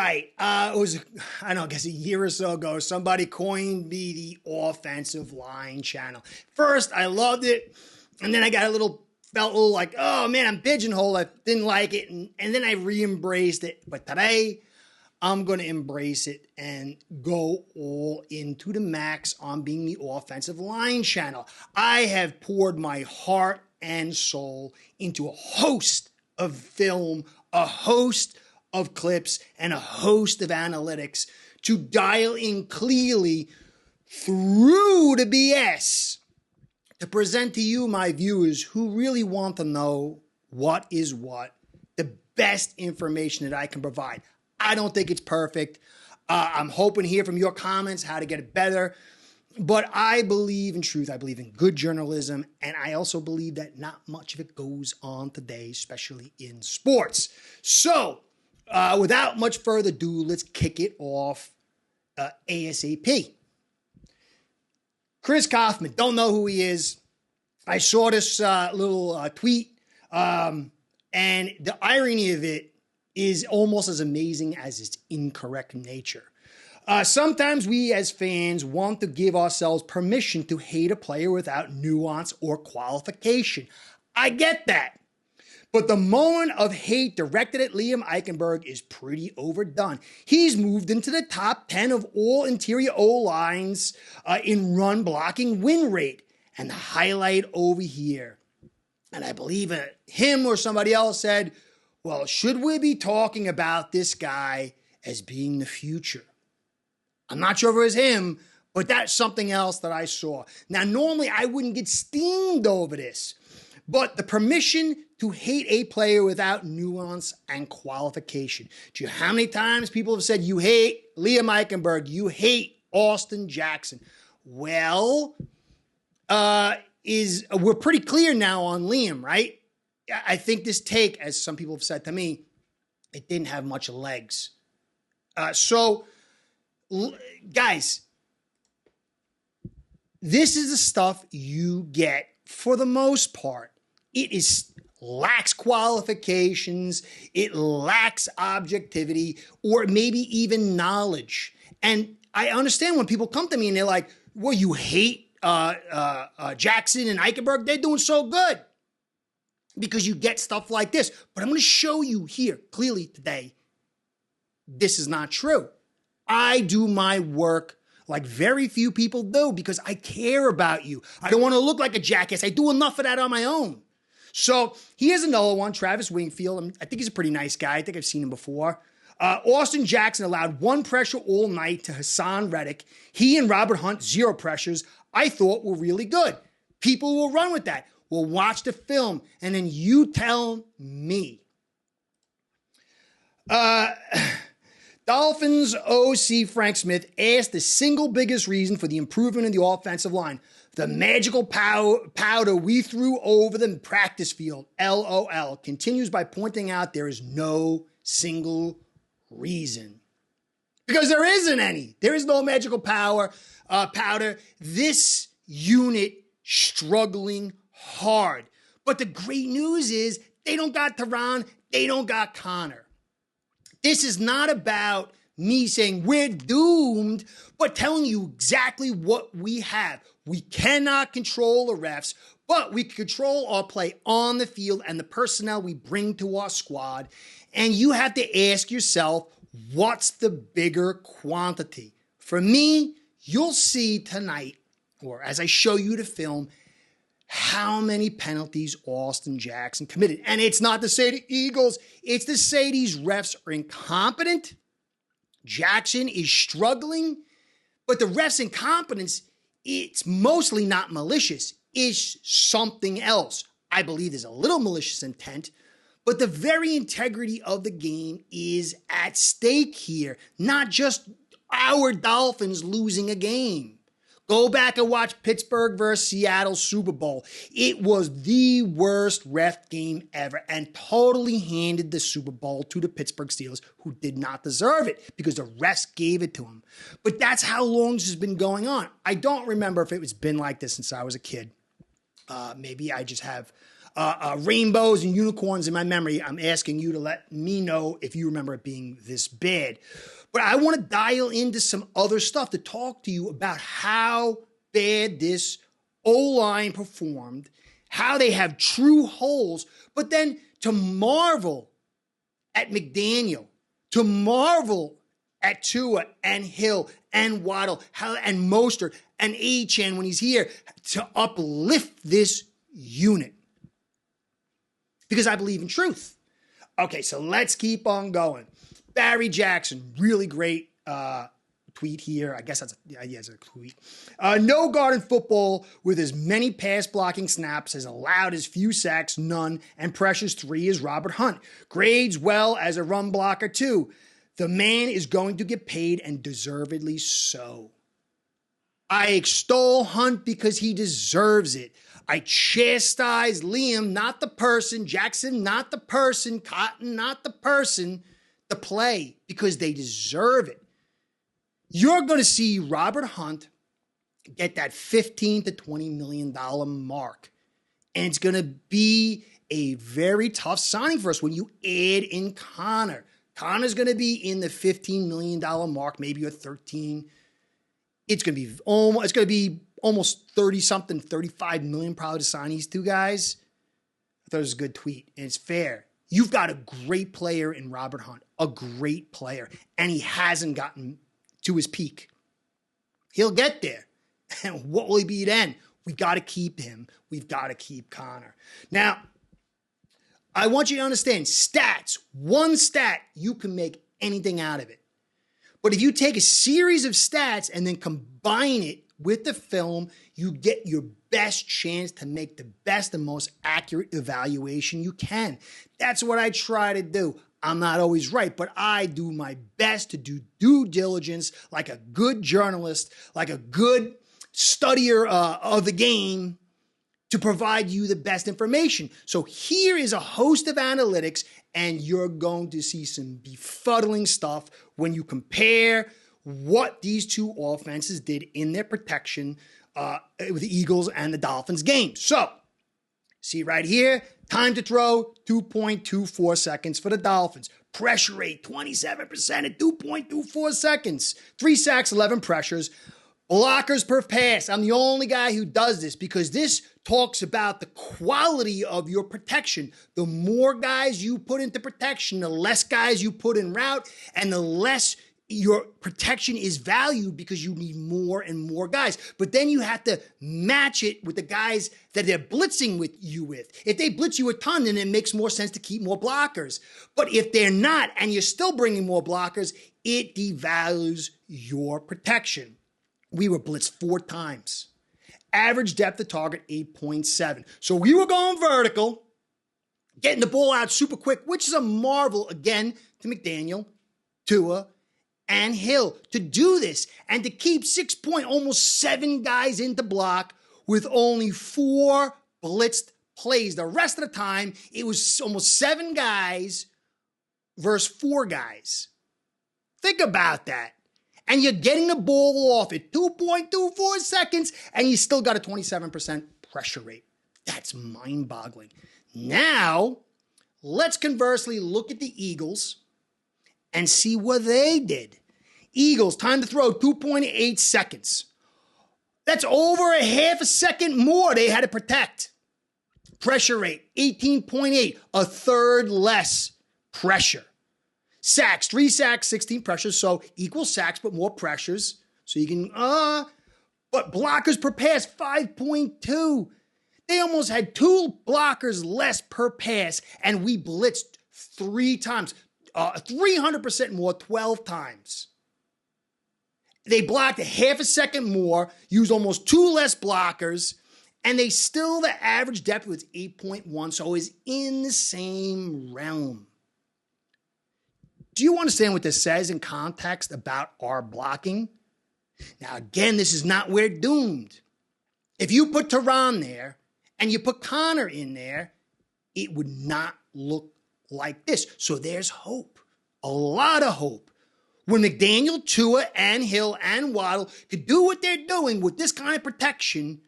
right. It was, I don't know, I guess a year or so ago, somebody coined me the offensive line channel. First, I loved it. And then I got felt a little like, oh man, I'm pigeonholed. I didn't like it. And then I re-embraced it. But today, I'm going to embrace it and go all into the max on being the offensive line channel. I have poured my heart and soul into a host of film, a host of clips, and a host of analytics to dial in clearly through the BS to present to you, my viewers, who really want to know what is what, the best information that I can provide. I don't think it's perfect. I'm hoping to hear from your comments how to get it better. But I believe in truth. I believe in good journalism. And I also believe that not much of it goes on today, especially in sports. So without much further ado, let's kick it off ASAP. Chris Kaufman, don't know who he is. I saw this little tweet. And the irony of it is almost as amazing as its incorrect nature. Sometimes we as fans want to give ourselves permission to hate a player without nuance or qualification. I get that. But the moment of hate directed at Liam Eichenberg is pretty overdone. He's moved into the top 10 of all interior O-lines in run blocking win rate. And the highlight over here, and I believe him or somebody else said, well, should we be talking about this guy as being the future? I'm not sure if it was him, but that's something else that I saw. Now, normally I wouldn't get steamed over this, but the permission to hate a player without nuance and qualification. Do you know how many times people have said, you hate Liam Eichenberg, you hate Austin Jackson? Well, we're pretty clear now on Liam, right? I think this take, as some people have said to me, it didn't have much legs. Guys, this is the stuff you get for the most part. It lacks qualifications, it lacks objectivity, or maybe even knowledge. And I understand when people come to me and they're like, well, you hate Jackson and Eichenberg, they're doing so good. Because you get stuff like this. But I'm going to show you here clearly today, this is not true. I do my work like very few people do because I care about you. I don't want to look like a jackass. I do enough of that on my own. So here's another one, Travis Wingfield. I think he's a pretty nice guy. I think I've seen him before. Austin Jackson allowed one pressure all night to Hassan Reddick. He and Robert Hunt, 0 pressures, I thought were really good. People will run with that. We'll watch the film, and then you tell me. Dolphins OC Frank Smith asked the single biggest reason for the improvement in the offensive line. The magical powder we threw over the practice field, LOL, continues by pointing out there is no single reason. Because there isn't any. There is no magical powder. This unit struggling hard. But the great news is they don't got Teron, they don't got Connor. This is not about me saying we're doomed, but telling you exactly what we have. We cannot control the refs, but we can control our play on the field and the personnel we bring to our squad. And you have to ask yourself, what's the bigger quantity? For me, you'll see tonight, or as I show you the film, how many penalties Austin Jackson committed. And it's not to say the Eagles, it's to say these refs are incompetent. Jackson is struggling, but the refs' incompetence, it's mostly not malicious. It's something else. I believe there's a little malicious intent, but the very integrity of the game is at stake here, not just our Dolphins losing a game. Go back and watch Pittsburgh versus Seattle Super Bowl. It was the worst ref game ever and totally handed the Super Bowl to the Pittsburgh Steelers, who did not deserve it because the refs gave it to them. But that's how long this has been going on. I don't remember if it was been like this since I was a kid. Maybe I just have rainbows and unicorns in my memory. I'm asking you to let me know if you remember it being this bad. But I want to dial into some other stuff to talk to you about how bad this O-line performed, how they have true holes, but then to marvel at McDaniel, to marvel at Tua and Hill and Waddle and Mostert and Achane when he's here, to uplift this unit. Because I believe in truth. Okay, so let's keep on going. Barry Jackson, really great tweet here. I guess that's a tweet. No guard in football with as many pass blocking snaps has allowed as few sacks, none, and pressures 3 as Robert Hunt. Grades well as a run blocker too. The man is going to get paid, and deservedly so. I extol Hunt because he deserves it. I chastise Liam, not the person, Jackson, not the person, Cotton, not the person, the play, because they deserve it. You're going to see Robert Hunt get that $15 to $20 million mark. And it's going to be a very tough signing for us when you add in Connor. Connor's going to be in the $15 million mark, maybe a 13. It's going to be almost 30 something, 35 million probably to sign these two guys. I thought it was a good tweet, and it's fair. You've got a great player in Robert Hunt, a great player, and he hasn't gotten to his peak. He'll get there. And what will he be then? We've got to keep him. We've got to keep Connor. Now, I want you to understand stats. One stat, you can make anything out of it. But if you take a series of stats and then combine it with the film, you get your best chance to make the best and most accurate evaluation you can. That's what I try to do. I'm not always right, but I do my best to do due diligence like a good journalist, like a good studier of the game, to provide you the best information. So here is a host of analytics, and you're going to see some befuddling stuff when you compare what these two offenses did in their protection with the Eagles and the Dolphins game. So, see right here, time to throw, 2.24 seconds for the Dolphins. Pressure rate, 27% at 2.24 seconds. 3 sacks, 11 pressures. Blockers per pass. I'm the only guy who does this because this talks about the quality of your protection. The more guys you put into protection, the less guys you put in route, and the less your protection is valued because you need more and more guys. But then you have to match it with the guys that they're blitzing with you with. If they blitz you a ton, then it makes more sense to keep more blockers. But if they're not, and you're still bringing more blockers, it devalues your protection. We were blitzed 4 times. Average depth of target, 8.7. So we were going vertical, getting the ball out super quick, which is a marvel, again, to McDaniel, Tua, and Hill to do this and to keep almost 7 guys into block with only 4 blitzed plays. The rest of the time, it was almost 7 guys versus 4 guys. Think about that. And you're getting the ball off at 2.24 seconds, and you still got a 27% pressure rate. That's mind-boggling. Now, let's conversely look at the Eagles and see what they did. Eagles, time to throw, 2.8 seconds. That's over a half a second more they had to protect. Pressure rate, 18.8, a third less pressure. Sacks, 3 sacks, 16 pressures, so equal sacks, but more pressures. So you can, but blockers per pass, 5.2. They almost had 2 blockers less per pass, and we blitzed 3 times, 300% more, 12 times. They blocked a half a second more, used almost 2 less blockers, and the average depth was 8.1, so is in the same realm. Do you understand what this says in context about our blocking? Now, again, this is not we're doomed. If you put Tehran there and you put Connor in there, it would not look like this. So there's hope, a lot of hope. When McDaniel, Tua, and Hill, and Waddle could do what they're doing with this kind of protection,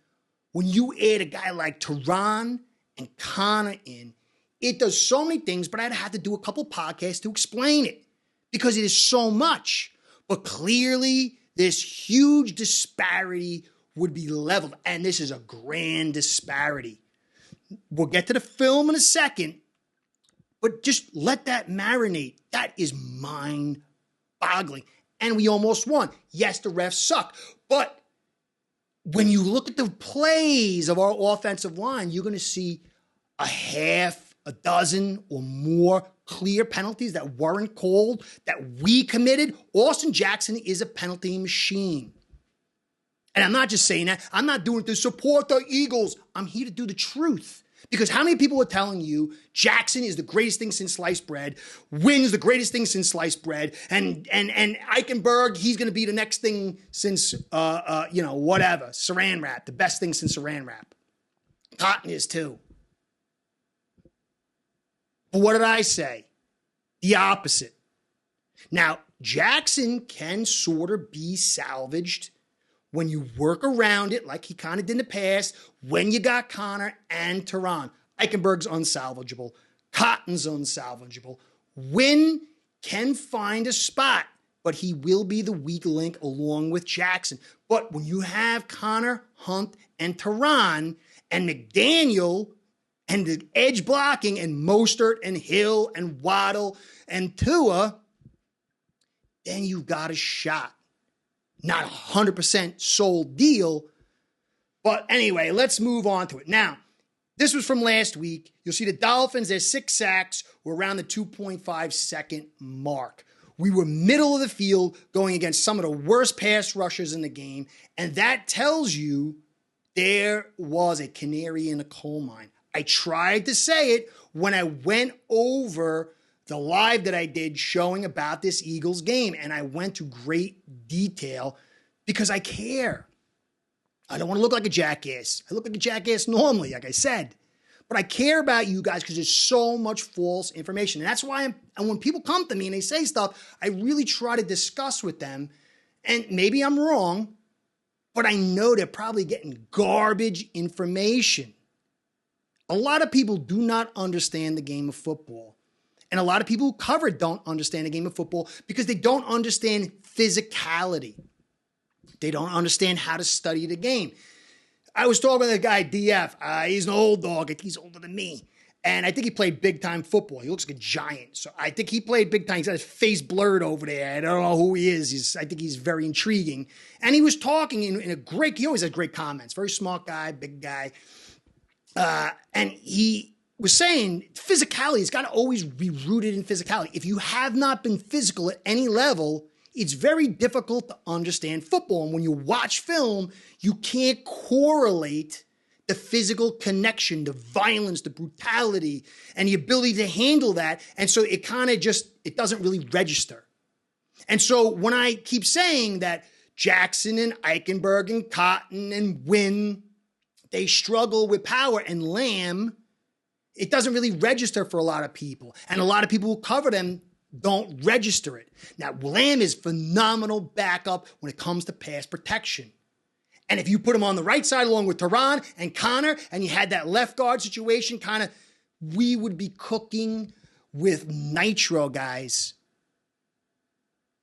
when you add a guy like Tehran and Connor in, it does so many things, but I'd have to do a couple podcasts to explain it because it is so much. But clearly, this huge disparity would be leveled, and this is a grand disparity. We'll get to the film in a second, but just let that marinate. That is mind-boggling. And we almost won. Yes, the refs suck, but when you look at the plays of our offensive line, you're going to see a dozen or more clear penalties that weren't called, that we committed. Austin Jackson is a penalty machine. And I'm not just saying that. I'm not doing it to support the Eagles. I'm here to do the truth. Because how many people are telling you Jackson is the greatest thing since sliced bread, Wynn's the greatest thing since sliced bread, and Eichenberg, he's going to be the next thing since, whatever, saran wrap, the best thing since saran wrap. Cotton is too. But what did I say? The opposite. Now, Jackson can sort of be salvaged when you work around it like he kind of did in the past, when you got Connor and Teron. Eichenberg's unsalvageable. Cotton's unsalvageable. Wynn can find a spot, but he will be the weak link along with Jackson. But when you have Connor, Hunt, and Teron, and McDaniel, and the edge blocking, and Mostert, and Hill, and Waddle, and Tua, then you've got a shot. Not a 100% sold deal. But anyway, let's move on to it. Now, this was from last week. You'll see the Dolphins, their 6 sacks were around the 2.5 second mark. We were middle of the field going against some of the worst pass rushers in the game. And that tells you there was a canary in a coal mine. I tried to say it when I went over the live that I did showing about this Eagles game. And I went to great detail because I care. I don't want to look like a jackass. I look like a jackass normally, like I said. But I care about you guys because there's so much false information. And that's why and when people come to me and they say stuff, I really try to discuss with them. And maybe I'm wrong, but I know they're probably getting garbage information. A lot of people do not understand the game of football. And a lot of people who cover it don't understand the game of football because they don't understand physicality. They don't understand how to study the game. I was talking to the guy, DF. He's an old dog. I think he's older than me. And I think he played big-time football. He looks like a giant. So I think he played big-time. He's got his face blurred over there. I don't know who he is. I think he's very intriguing. And he was talking in a great – he always has great comments. Very smart guy, big guy. And he was saying physicality has got to always be rooted in physicality. If you have not been physical at any level, it's very difficult to understand football. And when you watch film, you can't correlate the physical connection, the violence, the brutality, and the ability to handle that. And so it kind of just, it doesn't really register. And so when I keep saying that Jackson and Eichenberg and Cotton and Wynn, they struggle with power, and Lamb, it doesn't really register for a lot of people. And a lot of people who cover them don't register it. Now, Lamb is phenomenal backup when it comes to pass protection. And if you put him on the right side along with Teron and Connor, and you had that left guard situation, kind of, we would be cooking with nitro, guys.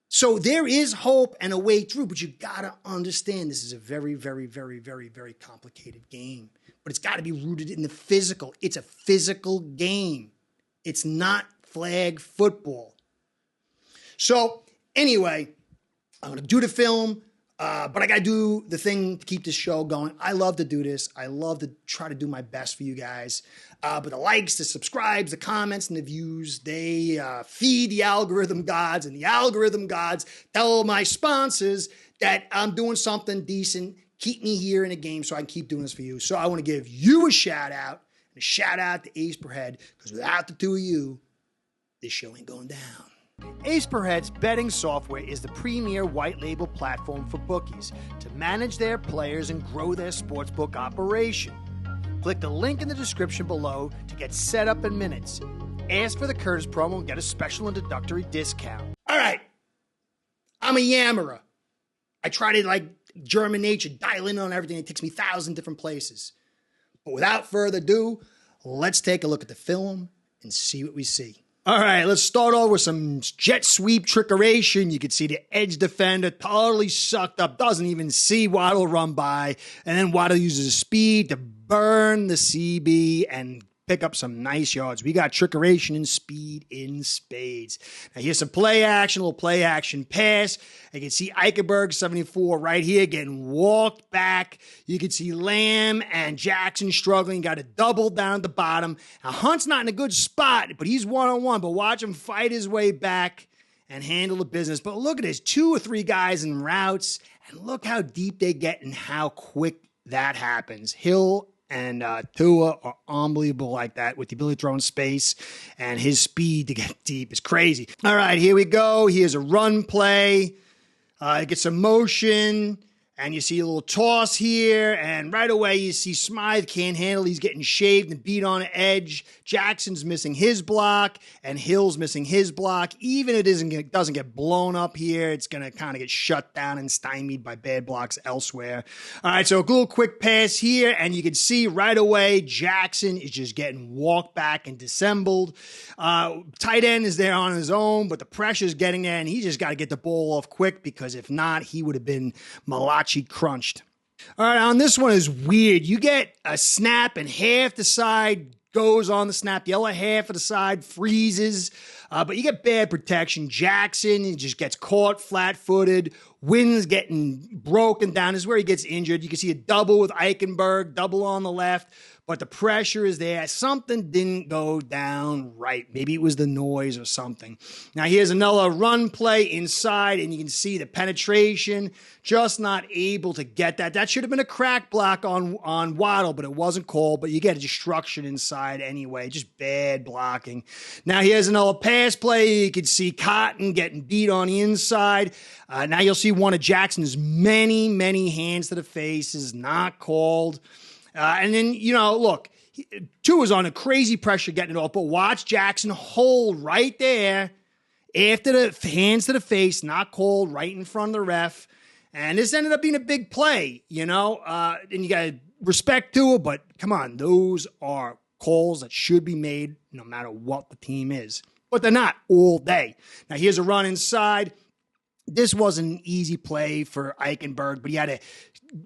So there is hope and a way through, but you got to understand this is a very, very, very, very, very complicated game. But it's got to be rooted in the physical. It's a physical game. It's not flag football. So anyway, I'm going to do the film, but I got to do the thing to keep this show going. I love to do this. I love to try to do my best for you guys. But the likes, the subscribes, the comments, and the views, they feed the algorithm gods, and the algorithm gods tell my sponsors that I'm doing something decent. Keep me here in the game so I can keep doing this for you. So I want to give you a shout out, and a shout out to Ace per Head, because without the two of you, this show ain't going down. Ace per Head's betting software is the premier white label platform for bookies to manage their players and grow their sportsbook operation. Click the link in the description below to get set up in minutes. Ask for the Curtis promo and get a special introductory discount. All right. I'm a yammerer. I try to, like German nature, dial in on everything. It takes me 1,000 different places. But without further ado, Let's take a look at the film and see what we see. All right, let's start off with some jet sweep trickeration. You can see the edge defender totally sucked up, doesn't even see Waddle run by, and then Waddle uses his speed to burn the CB and pick up some nice yards. We got trickeration and speed in spades. Now here's some play action, a little play action pass. You can see Eichenberg, 74, right here getting walked back. You can see Lamb and Jackson struggling, got a double down at the bottom. Now Hunt's not in a good spot, but he's one-on-one, but watch him fight his way back and handle the business. But look at this, 2 or 3 guys in routes, and look how deep they get and how quick that happens. Hill and Tua are unbelievable like that with the ability to throw in space, and his speed to get deep is crazy. All right, here we go. Here's a run play. It gets some motion, and you see a little toss here, and right away you see Smythe can't handle. He's getting shaved and beat on the edge. Jackson's missing his block, and Hill's missing his block. Even if it doesn't get blown up here, it's going to kind of get shut down and stymied by bad blocks elsewhere. All right, so a little quick pass here, and you can see right away Jackson is just getting walked back and dissembled. Tight end is there on his own, but the pressure's getting there, and he just got to get the ball off quick, because if not, he would have been Malachi crunched. All right, on this one is weird. You get a snap, and half the side goes on the snap. The other half of the side freezes, but you get bad protection. Jackson, he just gets caught flat-footed. Wynn's getting broken down. This is where he gets injured. You can see a double with Eichenberg, double on the left, but the pressure is there. Something didn't go down right. Maybe it was the noise or something. Now here's another run play inside, and you can see the penetration, just not able to get that. That should have been a crack block on Waddle, but it wasn't called, but you get a destruction inside anyway. Just bad blocking. Now here's another pass play. You can see Cotton getting beat on the inside. Now you'll see one of Jackson's many hands to the face is not called. And then, look, Tua is on a crazy pressure getting it off, but watch Jackson hold right there after the hands to the face, not called, right in front of the ref. And this ended up being a big play, and you got to respect Tua, but come on, those are calls that should be made no matter what the team is. But they're not all day. Now, here's a run inside. This wasn't an easy play for Eichenberg, but he had to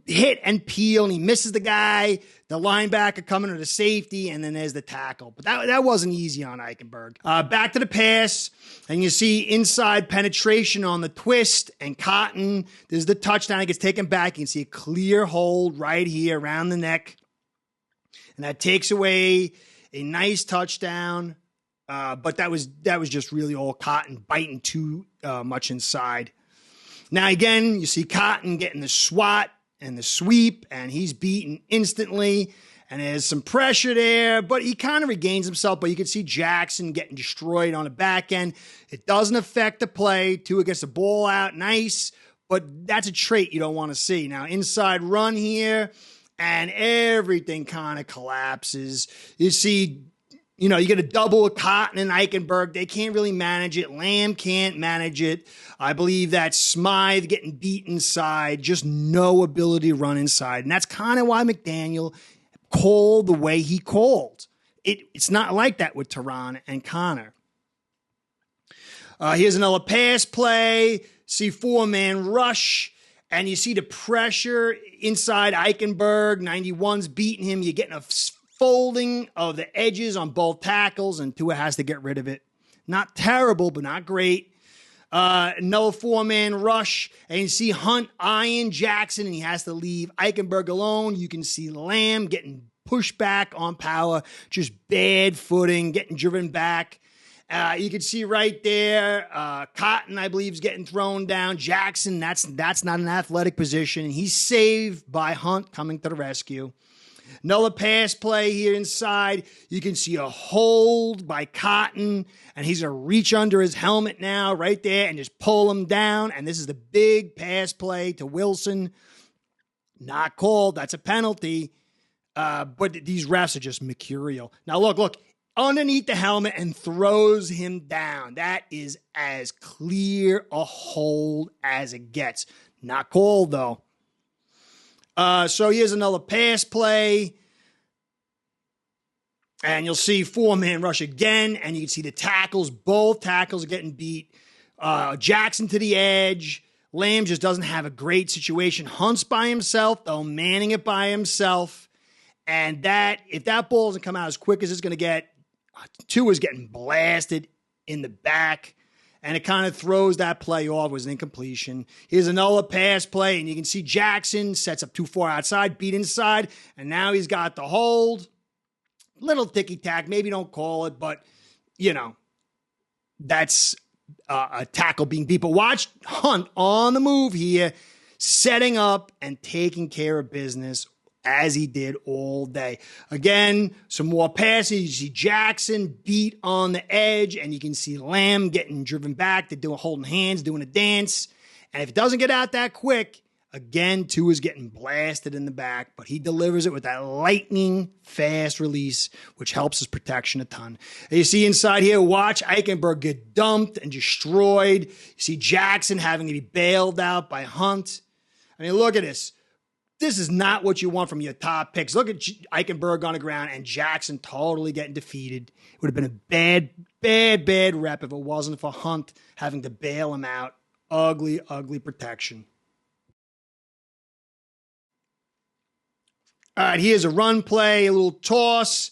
hit and peel, and he misses the guy, the linebacker coming to the safety, and then there's the tackle. But that wasn't easy on Eichenberg. Back to the pass, and you see inside penetration on the twist, and Cotton, there's the touchdown. He gets taken back. You can see a clear hold right here around the neck, and that takes away a nice touchdown. But that was just really all Cotton biting too much inside. Now, again, you see Cotton getting the swat and the sweep, and he's beaten instantly. And there's some pressure there, but he kind of regains himself. But you can see Jackson getting destroyed on the back end. It doesn't affect the play. Tua gets the ball out, nice, but that's a trait you don't want to see. Now, inside run here, and everything kind of collapses. You see, you get a double with Cotton and Eichenberg. They can't really manage it. Lamb can't manage it. I believe that Smythe getting beat inside, just no ability to run inside. And that's kind of why McDaniel called the way he called. It's not like that with Teron and Connor. Here's another pass play. See 4-man rush. And you see the pressure inside Eichenberg. 91's beating him. You're getting a folding of the edges on both tackles, and Tua has to get rid of it. Not terrible, but not great. Another 4-man rush, and you see Hunt eyeing Jackson, and he has to leave Eichenberg alone. You can see Lamb getting pushed back on power, just bad footing, getting driven back. You can see right there, Cotton, I believe, is getting thrown down. Jackson, that's not an athletic position. He's saved by Hunt coming to the rescue. Another pass play here inside. You can see a hold by Cotton, and he's going to reach under his helmet now right there and just pull him down. And this is the big pass play to Wilson. Not called. That's a penalty. But these refs are just mercurial. Now, look. Underneath the helmet and throws him down. That is as clear a hold as it gets. Not called, though. So here's another pass play. And you'll see four-man rush again, and you can see the tackles. Both tackles are getting beat. Jackson to the edge. Lamb just doesn't have a great situation. Hunt's by himself, though, manning it by himself. And if that ball doesn't come out as quick as it's going to get, Tua's getting blasted in the back. And it kind of throws that play off. It was an incompletion. Here's another pass play, and you can see Jackson sets up too far outside, beat inside, and now he's got the hold. Little ticky-tack, maybe don't call it, but, that's a tackle being beat. But watch Hunt on the move here, setting up and taking care of business as he did all day. Again, some more passes. You see Jackson beat on the edge, and you can see Lamb getting driven back. They're holding hands, doing a dance. And if it doesn't get out that quick, again, Tua's getting blasted in the back, but he delivers it with that lightning fast release, which helps his protection a ton. And you see inside here, watch Eichenberg get dumped and destroyed. You see Jackson having to be bailed out by Hunt. I mean, look at this. This is not what you want from your top picks. Look at Eichenberg on the ground and Jackson totally getting defeated. It would have been a bad rep if it wasn't for Hunt having to bail him out. Ugly, ugly protection. All right, here's a run play, a little toss,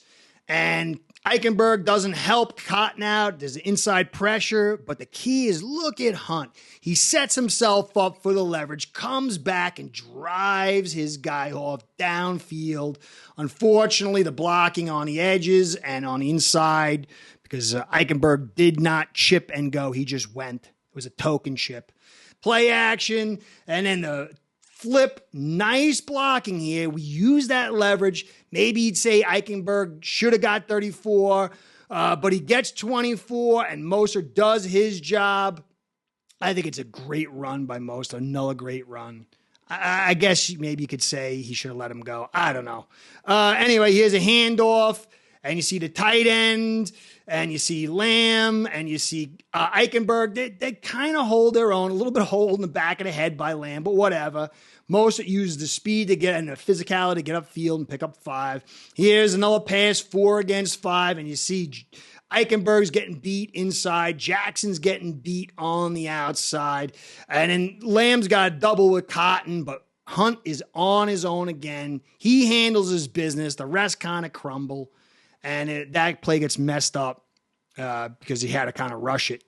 and Eichenberg doesn't help Cotton out. There's an inside pressure, but the key is look at Hunt. He sets himself up for the leverage, comes back and drives his guy off downfield. Unfortunately, the blocking on the edges and on the inside, because Eichenberg did not chip and go. He just went. It was a token chip. Play action, and then the flip, nice blocking here. We use that leverage. Maybe you'd say Eichenberg should have got 34, but he gets 24, and Moser does his job. I think it's a great run by Moser, another great run. I guess maybe you could say he should have let him go. I don't know. Anyway, here's a handoff, and you see the tight end, and you see Lamb, and you see Eichenberg. They kind of hold their own, a little bit of hold in the back of the head by Lamb, but whatever. Most uses the speed to get and the physicality to get upfield and pick up 5. Here's another pass, 4 against 5, and you see Eichenberg's getting beat inside. Jackson's getting beat on the outside. And then Lamb's got a double with Cotton, but Hunt is on his own again. He handles his business. The rest kind of crumble. And that play gets messed up because he had to kind of rush it.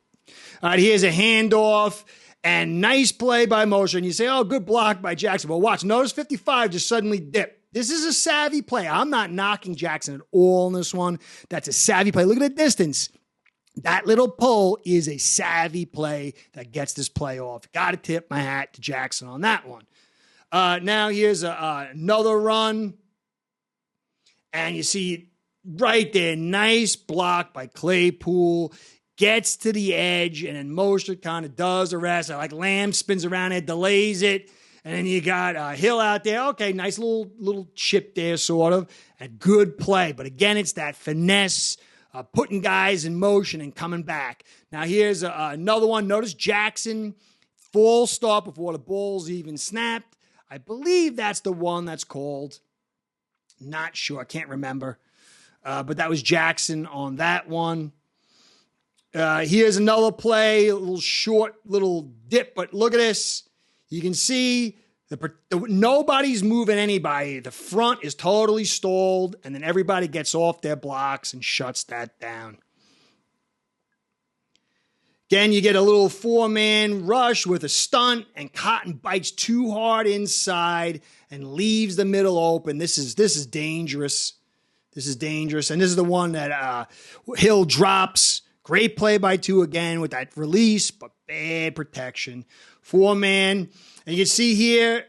All right, here's a handoff. And nice play by Moser. And you say, oh, good block by Jackson. Well, watch. Notice 55 just suddenly dipped. This is a savvy play. I'm not knocking Jackson at all in this one. That's a savvy play. Look at the distance. That little pull is a savvy play that gets this play off. Got to tip my hat to Jackson on that one. Now here's another run. And you see right there, nice block by Claypool. Gets to the edge, and then Moser kind of does the rest. Like Lamb spins around it, delays it, and then you got Hill out there. Okay, nice little chip there, sort of. A good play, but again, it's that finesse, putting guys in motion and coming back. Now here's another one. Notice Jackson, full stop before the ball's even snapped. I believe that's the one that's called. Not sure, I can't remember. But that was Jackson on that one. Here's another play, a little short, little dip, but look at this. You can see nobody's moving anybody. The front is totally stalled, and then everybody gets off their blocks and shuts that down. Again, you get a little 4-man rush with a stunt, and Cotton bites too hard inside and leaves the middle open. This is dangerous. This is dangerous, and this is the one that Hill drops. Great play by Tua again with that release, but bad protection. 4-man. And you can see here,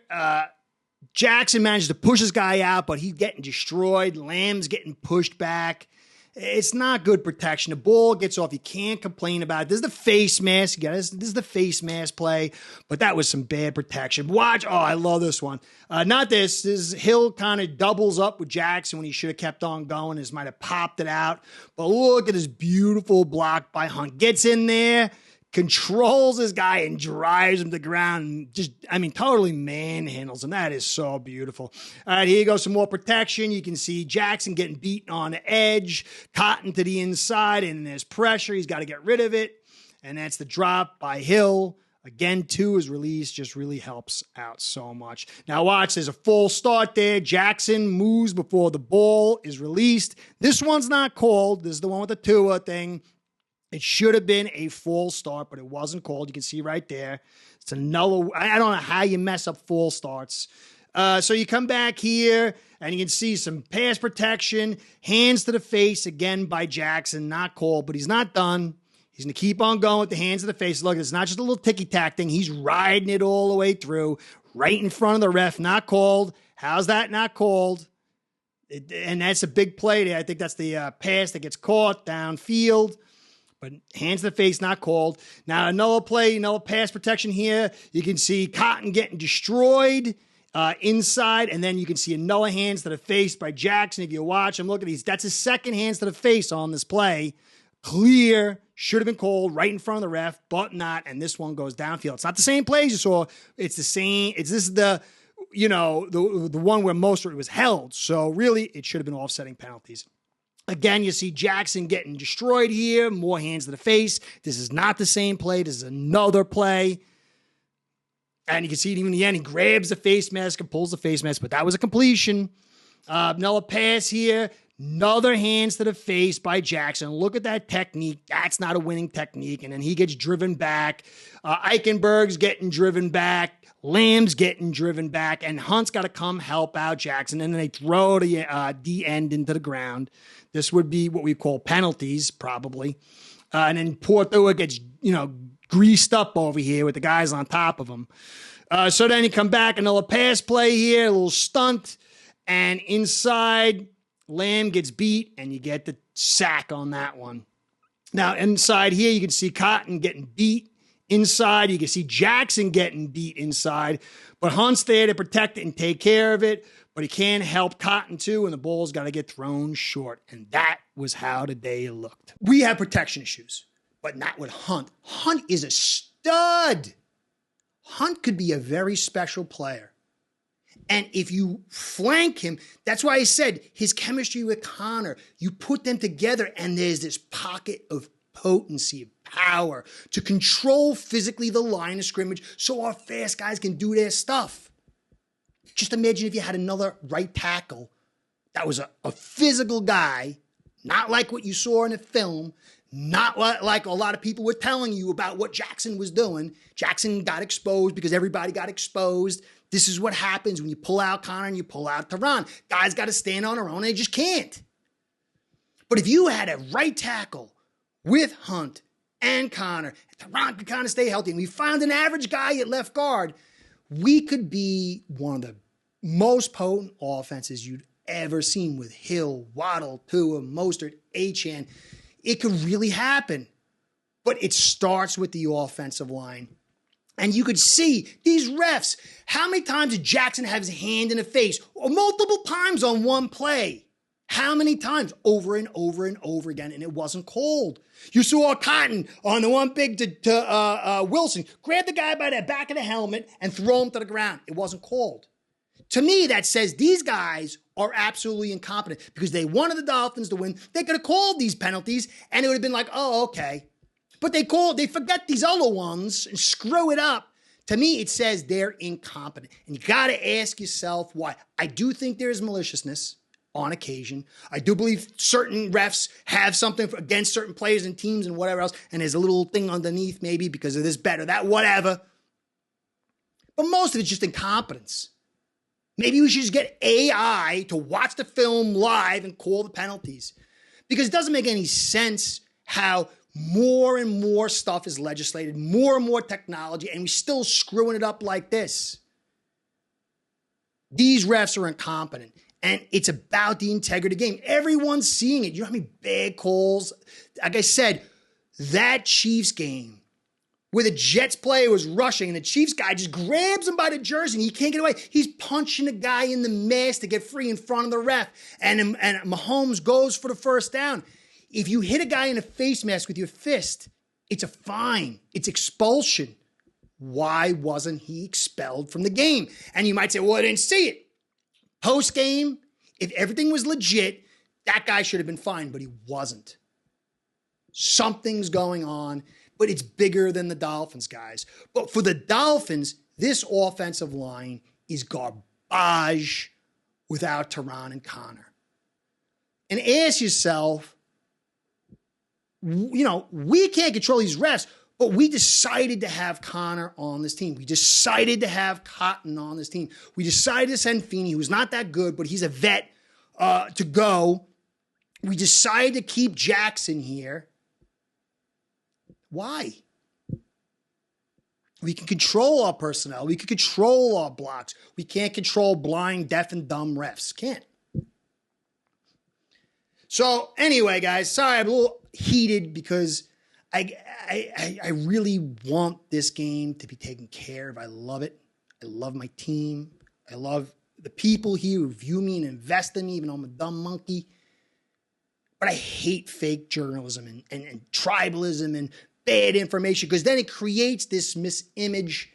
Jackson managed to push this guy out, but he's getting destroyed. Lamb's getting pushed back. It's not good protection. The ball gets off. You can't complain about it. This is the face mask. This is the face mask play, but that was some bad protection. Watch. Oh, I love this one. Not this. This Hill kind of doubles up with Jackson when he should have kept on going. This might have popped it out. But look at this beautiful block by Hunt. Gets in there, controls this guy and drives him to the ground. Totally manhandles him. That is so beautiful. All right, here goes some more protection. You can see Jackson getting beaten on the edge, Cotton to the inside, and there's pressure. He's got to get rid of it. And that's the drop by Hill. Again, 2 is released, just really helps out so much. Now watch, there's a full start there. Jackson moves before the ball is released. This one's not called. This is the one with the Tua thing. It should have been a full start, but it wasn't called. You can see right there. It's another, I don't know how you mess up full starts. So you come back here, and you can see some pass protection, hands to the face again by Jackson, not called, but he's not done. He's going to keep on going with the hands to the face. Look, it's not just a little ticky-tack thing. He's riding it all the way through, right in front of the ref, not called. How's that not called? And that's a big play there. I think that's the pass that gets caught downfield. But hands to the face, not called. Now, another play, another pass protection here. You can see Cotton getting destroyed inside, and then you can see another hands to the face by Jackson. If you watch him, look at these. That's his second hands to the face on this play. Clear, should have been called right in front of the ref, but not, and this one goes downfield. It's not the same plays you saw. It's the same. This is the one where most of it was held. So really, it should have been offsetting penalties. Again, you see Jackson getting destroyed here, more hands to the face. This is not the same play. This is another play. And you can see it even in the end. He grabs the face mask and pulls the face mask, but that was a completion. Another pass here. Another hands to the face by Jackson. Look at that technique. That's not a winning technique. And then he gets driven back. Eichenberg's getting driven back. Lamb's getting driven back. And Hunt's got to come help out Jackson. And then they throw the D end into the ground. This would be what we call penalties, probably. And then Portua gets, greased up over here with the guys on top of him. So then you come back, another pass play here, a little stunt. And inside, Lamb gets beat, and you get the sack on that one. Now, inside here, you can see Cotton getting beat. Inside, you can see Jackson getting beat inside. But Hunt's there to protect it and take care of it. But he can't help Cotton, too, and the ball's got to get thrown short. And that was how the day looked. We have protection issues, but not with Hunt. Hunt is a stud. Hunt could be a very special player. And if you flank him, that's why I said his chemistry with Connor, you put them together and there's this pocket of potency, of power to control physically the line of scrimmage so our fast guys can do their stuff. Just imagine if you had another right tackle that was a physical guy, not like what you saw in the film, not like a lot of people were telling you about what Jackson was doing. Jackson got exposed because everybody got exposed. This is what happens when you pull out Connor and you pull out Teron. Guys got to stand on their own. They just can't. But if you had a right tackle with Hunt and Connor, Teron could kind of stay healthy, and we found an average guy at left guard, we could be one of the most potent offenses you'd ever seen with Hill, Waddle, Tua, Mostert, Achane. It could really happen. But it starts with the offensive line. And you could see these refs, how many times did Jackson have his hand in the face? Or multiple times on one play. How many times? Over and over and over again, and it wasn't called. You saw Cotton on the one big to Wilson, grab the guy by the back of the helmet and throw him to the ground. It wasn't called. To me, that says these guys are absolutely incompetent because they wanted the Dolphins to win. They could have called these penalties, and it would have been like, oh, okay. But they forget these other ones and screw it up. To me, it says they're incompetent. And you got to ask yourself why. I do think there is maliciousness on occasion. I do believe certain refs have something against certain players and teams and whatever else, and there's a little thing underneath maybe because of this bet or that, whatever. But most of it's just incompetence. Maybe we should just get AI to watch the film live and call the penalties. Because it doesn't make any sense how more and more stuff is legislated, more and more technology, and we're still screwing it up like this. These refs are incompetent, and it's about the integrity of the game. Everyone's seeing it. You know how many bad calls? Like I said, that Chiefs game where the Jets player was rushing and the Chiefs guy just grabs him by the jersey and he can't get away. He's punching the guy in the mask to get free in front of the ref, and Mahomes goes for the first down. If you hit a guy in a face mask with your fist, It's a fine. It's expulsion. Why wasn't he expelled from the game? And you might say, well, I didn't see it. Post game, if everything was legit, that guy should have been fined, but he wasn't. Something's going on, but it's bigger than the Dolphins, guys. But for the Dolphins, this offensive line is garbage without Teron and Connor. And ask yourself, we can't control these refs, but we decided to have Connor on this team. We decided to have Cotton on this team. We decided to send Feeney, who's not that good, but he's a vet, to go. We decided to keep Jackson here. Why? We can control our personnel. We can control our blocks. We can't control blind, deaf, and dumb refs. Can't. So anyway, guys, sorry, I'm a little heated because I really want this game to be taken care of. I love it. I love my team. I love the people here who view me and invest in me, even though I'm a dumb monkey. But I hate fake journalism and tribalism and bad information, because then it creates this misimage,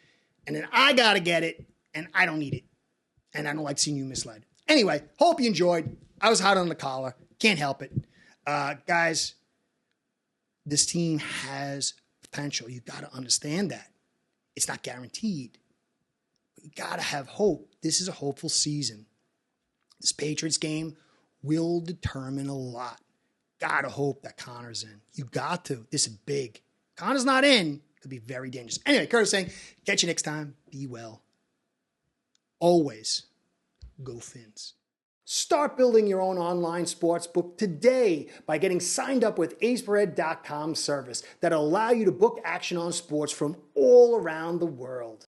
and then I got to get it, and I don't need it. And I don't like seeing you misled. Anyway, hope you enjoyed. I was hot on the collar. Can't help it. Guys, this team has potential. You got to understand that. It's not guaranteed. But you got to have hope. This is a hopeful season. This Patriots game will determine a lot. Got to hope that Connor's in. You got to. This is big. Connor's not in. Could be very dangerous. Anyway, Curtis saying, catch you next time. Be well. Always go Fins. Start building your own online sports book today by getting signed up with aceperhead.com service that'll allow you to book action on sports from all around the world.